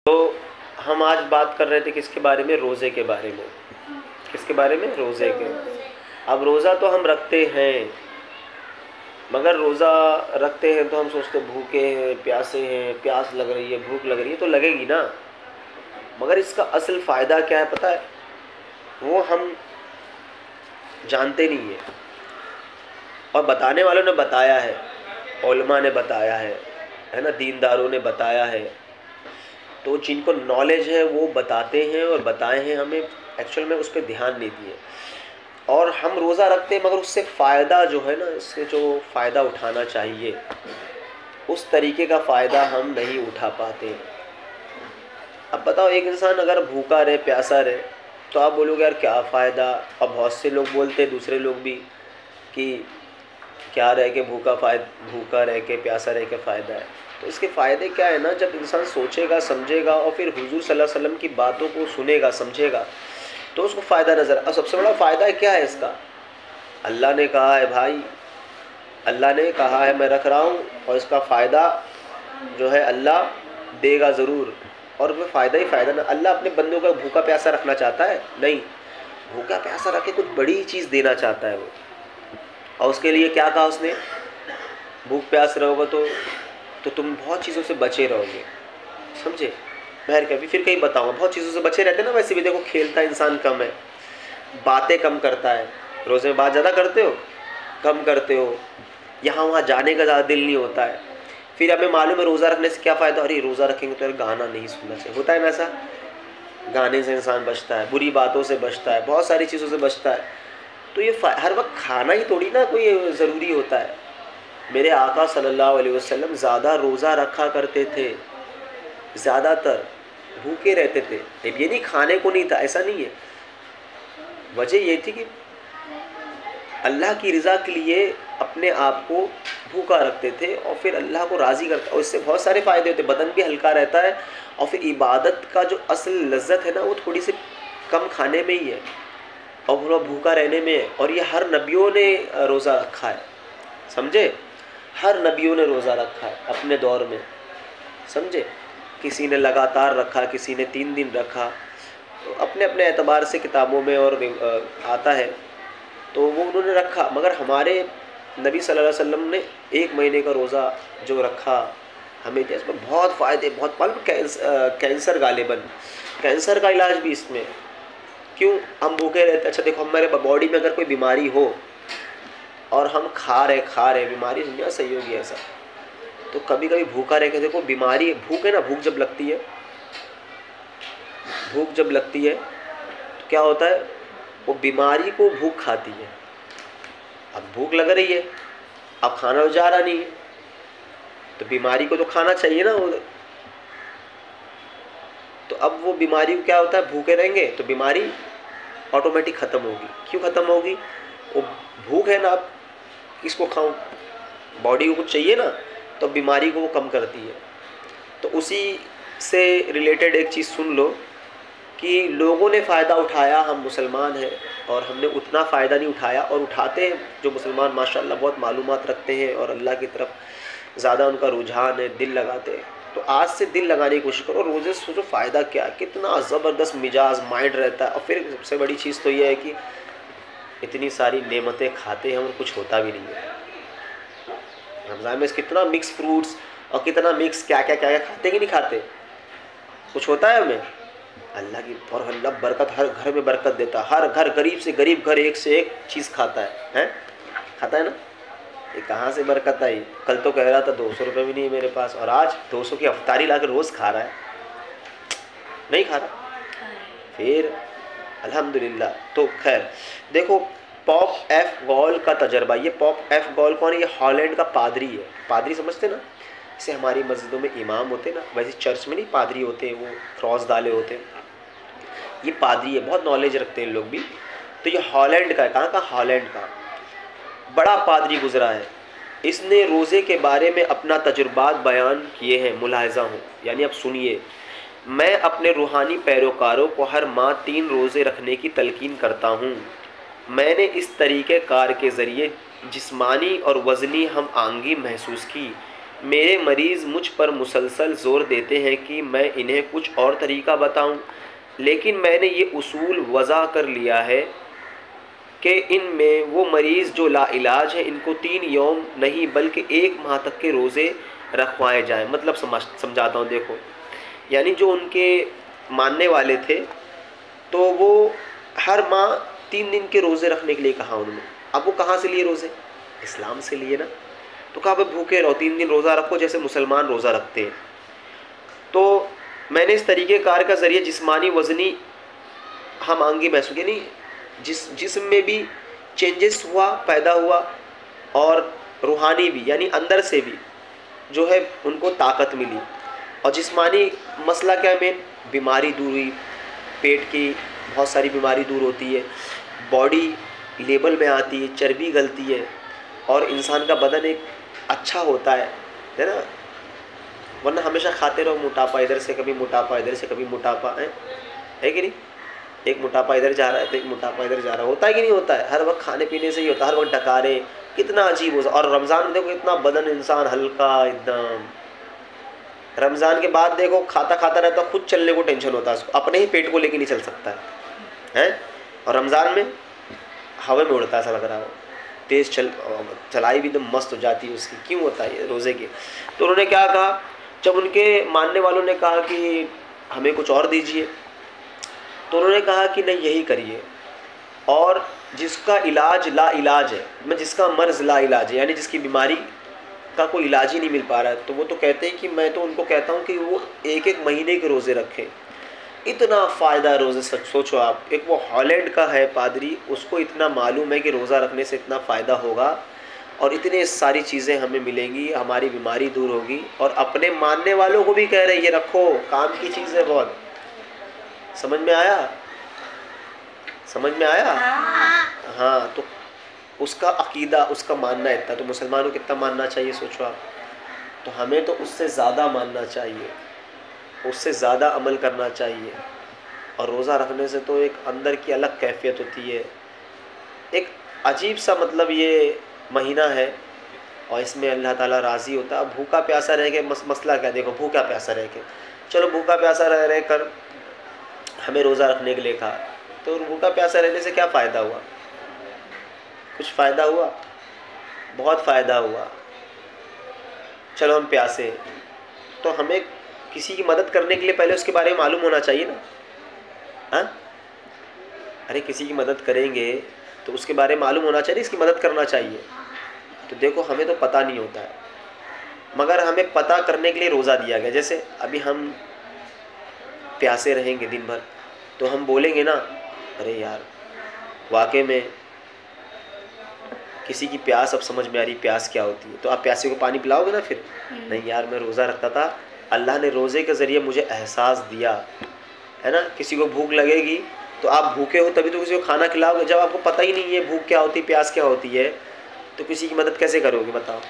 तो हम आज बात कर रहे थे किसके बारे में? रोज़े के बारे में। किसके बारे में? रोज़े के। अब रोज़ा तो हम रखते हैं, मगर रोज़ा रखते हैं तो हम सोचते भूखे हैं, प्यासे हैं, प्यास लग रही है, भूख लग रही है, तो लगेगी ना, मगर इसका असल फ़ायदा क्या है पता है? वो हम जानते नहीं है, और बताने वालों ने बताया है, उलमा ने बताया है ना, दीनदारों ने बताया है। तो जिनको नॉलेज है वो बताते हैं और बताए हैं, हमें एक्चुअल में उस पर ध्यान नहीं दिए। और हम रोज़ा रखते हैं, मगर उससे फ़ायदा जो है ना, इससे जो फ़ायदा उठाना चाहिए उस तरीके का फ़ायदा हम नहीं उठा पाते। अब बताओ, एक इंसान अगर भूखा रहे, प्यासा रहे, तो आप बोलोगे यार क्या फ़ायदा। अब बहुत से लोग बोलते हैं, दूसरे लोग भी, कि क्या रह के भूखा रह के, प्यासा रह के फ़ायदा है। तो इसके फ़ायदे क्या है ना, जब इंसान सोचेगा, समझेगा और फिर हुजूर सल्लल्लाहु अलैहि वसल्लम की बातों को सुनेगा, समझेगा, तो उसको फ़ायदा नज़र। और सबसे बड़ा फ़ायदा क्या है इसका? अल्लाह ने कहा है भाई, अल्लाह ने कहा है मैं रख रहा हूँ, और इसका फ़ायदा जो है अल्लाह देगा ज़रूर। और उसमें फ़ायदा ही फ़ायदा ना। अल्लाह अपने बंदों का भूखा प्यासा रखना चाहता है? नहीं, भूखा प्यासा रख के कुछ बड़ी चीज़ देना चाहता है वो। और उसके लिए क्या कहा उसने? भूख प्यास रहोगे तो तुम बहुत चीज़ों से बचे रहोगे, समझे? मैं कभी फिर कहीं बताऊँगा, बहुत चीज़ों से बचे रहते ना। वैसे भी देखो, खेलता इंसान कम है, बातें कम करता है। रोज़े में बात ज़्यादा करते हो, कम करते हो, यहाँ वहाँ जाने का ज़्यादा दिल नहीं होता है। फिर हमें मालूम है रोज़ा रखने से क्या फ़ायदा। अरे रोज़ा रखेंगे तो यार गाना नहीं सुनना चाहिए, होता है ना ऐसा? गाने से इंसान बचता है, बुरी बातों से बचता है, बहुत सारी चीज़ों से बचता है। तो ये हर वक्त खाना ही थोड़ी ना कोई ज़रूरी होता है। मेरे आका सल्लल्लाहु अलैहि वसल्लम ज़्यादा रोज़ा रखा करते थे, ज़्यादातर भूखे रहते थे। अब ये नहीं खाने को नहीं था, ऐसा नहीं है। वजह ये थी कि अल्लाह की रज़ा के लिए अपने आप को भूखा रखते थे, और फिर अल्लाह को राज़ी करता। और इससे बहुत सारे फ़ायदे होते, बदन भी हल्का रहता है, और फिर इबादत का जो असल लज्जत है ना, वो थोड़ी सी कम खाने में ही है और पूरा भूखा रहने में है। और ये हर नबियों ने रोज़ा रखा है, समझे? हर नबियों ने रोज़ा रखा है अपने दौर में, समझे? किसी ने लगातार रखा, किसी ने 3 दिन रखा, तो अपने अपने एतबार से किताबों में और आता है, तो वो उन्होंने रखा। मगर हमारे नबी सल्लल्लाहु अलैहि वसल्लम ने 1 महीने का रोज़ा जो रखा, हमें इसमें बहुत फ़ायदे, बहुत मालूम। कैंसर गालिबन, कैंसर का इलाज भी इसमें। क्यों हम भूखे रहते? अच्छा देखो, हमारे बॉडी में अगर कोई बीमारी हो और हम खा रहे, बीमारी दुनिया सही होगी ऐसा? तो कभी कभी भूखा रह के देखो, बीमारी, भूख है ना, भूख जब लगती है तो क्या होता है? वो बीमारी को भूख खाती है। अब भूख लग रही है, अब खाना तो जा रहा नहीं है, तो बीमारी को तो खाना चाहिए ना। तो अब वो बीमारी को क्या होता है, भूखे रहेंगे तो बीमारी ऑटोमेटिक ख़त्म होगी। क्यों ख़त्म होगी? वो भूख है ना, अब किसको खाऊं, बॉडी को कुछ चाहिए ना, तो बीमारी को वो कम करती है। तो उसी से रिलेटेड एक चीज़ सुन लो कि लोगों ने फ़ायदा उठाया, हम मुसलमान हैं और हमने उतना फ़ायदा नहीं उठाया, और उठाते हैं जो मुसलमान माशाल्लाह बहुत मालूमात रखते हैं और अल्लाह की तरफ ज़्यादा उनका रुझान है, दिल लगाते हैं। तो आज से दिल लगाने की कोशिश करो। रोज़े से सोचो फ़ायदा क्या, कितना ज़बरदस्त मिजाज माइंड रहता है। और फिर सबसे बड़ी चीज़ तो ये है कि इतनी सारी नेमतें खाते हैं और कुछ होता भी नहीं है। रमज़ान में कितना मिक्स फ्रूट्स और कितना मिक्स क्या खाते कि नहीं खाते, कुछ होता है हमें? अल्लाह की, और अल्लाह बरकत, हर घर में बरकत देता है। हर घर, गरीब से गरीब घर एक से एक चीज़ खाता है, खाता है ना। ये कहाँ से बरकत आई? कल तो कह रहा था 200 रुपये भी नहीं है मेरे पास, और आज 200 की अफ्तारी ला कर रोज़ खा रहा है। नहीं खा रहा, फिर अल्हम्दुलिल्लाह। तो खैर देखो, पॉप एफ गॉल का तजर्बा। ये पॉप एफ गॉल कौन है? ये हॉलैंड का पादरी है। पादरी समझते ना, जैसे हमारी मस्जिदों में इमाम होते ना, वैसे चर्च में नहीं पादरी होते, वो क्रॉस डाले होते हैं। ये पादरी है, बहुत नॉलेज रखते हैं लोग भी। तो ये हॉलैंड का है। कहाँ का? हॉलैंड का बड़ा पादरी गुजरा है। इसने रोज़े के बारे में अपना तजुर्बात बयान किए हैं, मुलाहिज़ा हो। यानी अब सुनिए, मैं अपने रूहानी पैरोकारों को हर माह 3 रोज़े रखने की तलकीन करता हूँ। मैंने इस तरीक़े कार के ज़रिए जिस्मानी और वज़नी हम आंगी महसूस की। मेरे मरीज़ मुझ पर मुसलसल ज़ोर देते हैं कि मैं इन्हें कुछ और तरीका बताऊं, लेकिन मैंने ये उसूल वज़ा कर लिया है कि इनमें वो मरीज़ जो लाइलाज है इनको 3 यौम नहीं बल्कि 1 माह तक के रोज़े रखवाए जाएं। मतलब समझाता हूँ, देखो, यानी जो उनके मानने वाले थे तो वो हर माह 3 दिन के रोज़े रखने के लिए कहा उन्होंने। अब वो कहाँ से लिए रोज़े? इस्लाम से लिए ना। तो कहा भाई भूखे रहो, 3 दिन रोज़ा रखो जैसे मुसलमान रोज़ा रखते हैं। तो मैंने इस तरीके कार का ज़रिए जिस्मानी वज़नी हम आंगी महसूस, यानी जिस्म में भी चेंजेस हुआ, पैदा हुआ, और रूहानी भी, यानी अंदर से भी जो है उनको ताकत मिली। और जिस्मानी मसला क्या है? मेन बीमारी दूर हुई, पेट की बहुत सारी बीमारी दूर होती है, बॉडी लेवल में आती है, चर्बी गलती है, और इंसान का बदन एक अच्छा होता है ना। वरना हमेशा खाते रहो, मोटापा इधर से कभी मोटापा इधर से कभी मोटापा है कि नहीं? एक मोटापा इधर जा रहा है तो एक मोटापा इधर जा रहा है, होता है कि नहीं होता है? हर वक्त खाने पीने से ही होता है, हर वक्त डकारे, कितना अजीब हो। और रमज़ान में देखो इतना बदन इंसान हल्का एकदम। रमज़ान के बाद देखो खाता खाता रहता, खुद चलने को टेंशन होता है उसको, अपने ही पेट को लेके नहीं चल सकता है। और रमज़ान में हवा में उड़ता ऐसा लग रहा हो, तेज़ चलाई भी एकदम मस्त हो जाती है उसकी। क्यों होता है ये? रोज़े की। तो उन्होंने क्या कहा, जब उनके मानने वालों ने कहा कि हमें कुछ और दीजिए, तो उन्होंने कहा कि नहीं यही करिए। और जिसका इलाज ला इलाज है, मैं जिसका मर्ज़ ला इलाज है, यानी जिसकी बीमारी का कोई इलाज ही नहीं मिल पा रहा है, तो वो तो कहते हैं कि मैं तो उनको कहता हूँ कि वो 1-1 महीने के रोज़े रखें। इतना फ़ायदा है रोज़े, सच सोचो आप। एक वो हॉलैंड का है पादरी, उसको इतना मालूम है कि रोज़ा रखने से इतना फ़ायदा होगा और इतने सारी चीज़ें हमें मिलेंगी, हमारी बीमारी दूर होगी। और अपने मानने वालों को भी कह रहे हैं ये रखो, काम की चीज़ है बहुत। समझ में आया? समझ में आया? हाँ। तो उसका अकीदा, उसका मानना इतना, तो मुसलमानों को कितना मानना चाहिए सोचो आप। तो हमें तो उससे ज़्यादा मानना चाहिए, उससे ज़्यादा अमल करना चाहिए। और रोज़ा रखने से तो एक अंदर की अलग कैफियत होती है, एक अजीब सा, मतलब ये महीना है और इसमें अल्लाह ताला राज़ी होता है। भूखा प्यासा रह के मसला क्या? देखो, भूखा प्यासा रह के, चलो भूखा प्यासा रह कर हमें रोज़ा रखने के लिए कहा, तो भूखा प्यासा रहने से क्या फ़ायदा हुआ? कुछ फ़ायदा हुआ? बहुत फ़ायदा हुआ। चलो हम प्यासे, तो हमें किसी की मदद करने के लिए पहले उसके बारे में मालूम होना चाहिए ना। हाँ, अरे किसी की मदद करेंगे तो उसके बारे में मालूम होना चाहिए, इसकी मदद करना चाहिए। तो देखो हमें तो पता नहीं होता है, मगर हमें पता करने के लिए रोज़ा दिया गया। जैसे अभी हम प्यासे रहेंगे दिन भर, तो हम बोलेंगे ना, अरे यार वाकई में किसी की प्यास अब समझ में आ रही, प्यास क्या होती है। तो आप प्यासे को पानी पिलाओगे ना फिर? नहीं यार, मैं रोज़ा रखता था, अल्लाह ने रोज़े के ज़रिए मुझे एहसास दिया है ना। किसी को भूख लगेगी तो आप भूखे हो तभी तो किसी को खाना खिलाओगे। जब आपको पता ही नहीं है भूख क्या होती, प्यास क्या होती है, तो किसी की मदद कैसे करोगे बताओ?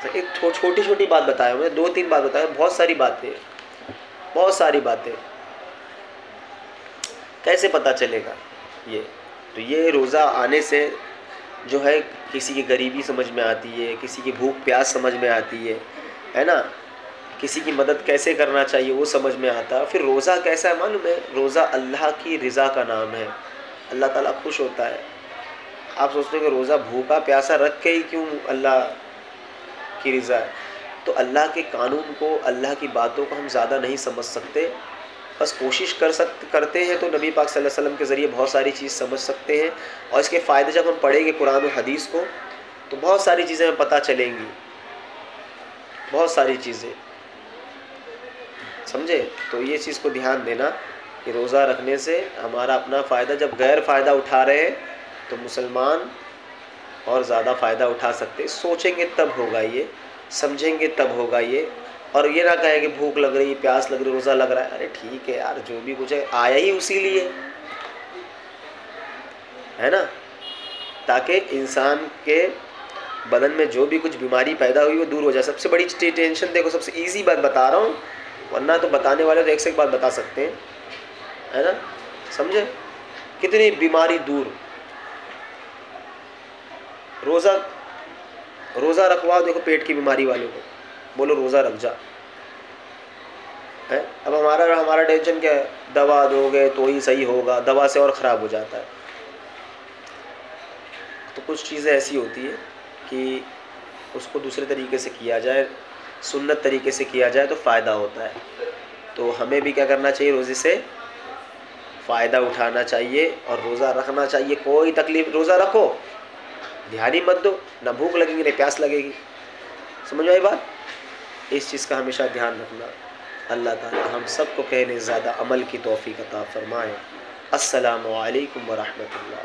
एक छोटी छोटी बात बताया मैंने, 2-3 बात बताया, बहुत सारी बातें, बहुत सारी बातें। कैसे पता चलेगा ये? तो ये रोज़ा आने से जो है किसी की गरीबी समझ में आती है, किसी की भूख प्यास समझ में आती है ना। किसी की मदद कैसे करना चाहिए वो समझ में आता है। फिर रोज़ा कैसा है मालूम है? रोज़ा अल्लाह की रज़ा का नाम है, अल्लाह ताला खुश होता है। आप सोचते हो कि रोज़ा भूखा प्यासा रख के ही क्यों अल्लाह की रज़ा है? तो अल्लाह के कानून को, अल्लाह की बातों को हम ज़्यादा नहीं समझ सकते, बस कोशिश करते हैं तो नबी पाक सल्लल्लाहु अलैहि वसल्लम के ज़रिए बहुत सारी चीज़ समझ सकते हैं। और इसके फ़ायदे जब हम पढ़ेंगे कुरान और हदीस को तो बहुत सारी चीज़ें हमें पता चलेंगी, बहुत सारी चीज़ें, समझे? तो ये चीज़ को ध्यान देना कि रोज़ा रखने से हमारा अपना फ़ायदा, जब गैर फ़ायदा उठा रहे हैं तो मुसलमान और ज़्यादा फ़ायदा उठा सकते। सोचेंगे तब होगा ये, समझेंगे तब होगा ये। और ये ना कहें कि भूख लग रही, प्यास लग रही, रोज़ा लग रहा है, अरे ठीक है यार, जो भी कुछ है आया ही उसी लिए है ना, ताकि इंसान के बदन में जो भी कुछ बीमारी पैदा हुई वो दूर हो जाए। सबसे बड़ी टेंशन देखो, सबसे इजी बात बता रहा हूँ, वरना तो बताने वाले तो एक से एक बात बता सकते हैं, है ना, समझे? कितनी बीमारी दूर। रोज़ा रोज़ा रखवाओ, देखो पेट की बीमारी वालों को बोलो रोज़ा रख जा है। अब हमारा टेंशन क्या है, दवा दोगे तो ही सही होगा, दवा से और ख़राब हो जाता है। तो कुछ चीज़ें ऐसी होती है कि उसको दूसरे तरीके से किया जाए, सुन्नत तरीके से किया जाए तो फ़ायदा होता है। तो हमें भी क्या करना चाहिए, रोज़े से फ़ायदा उठाना चाहिए और रोज़ा रखना चाहिए। कोई तकलीफ़, रोज़ा रखो, ध्यान ही मत दो, ना भूख लगेगी ना प्यास लगेगी। समझ में आई बात? इस चीज़ का हमेशा ध्यान रखना। अल्लाह ताला हम सबको कहने ज़्यादा अमल की तौफ़ीक़ अता फ़रमाए। अस्सलामु अलैकुम व रहमतुल्लाह।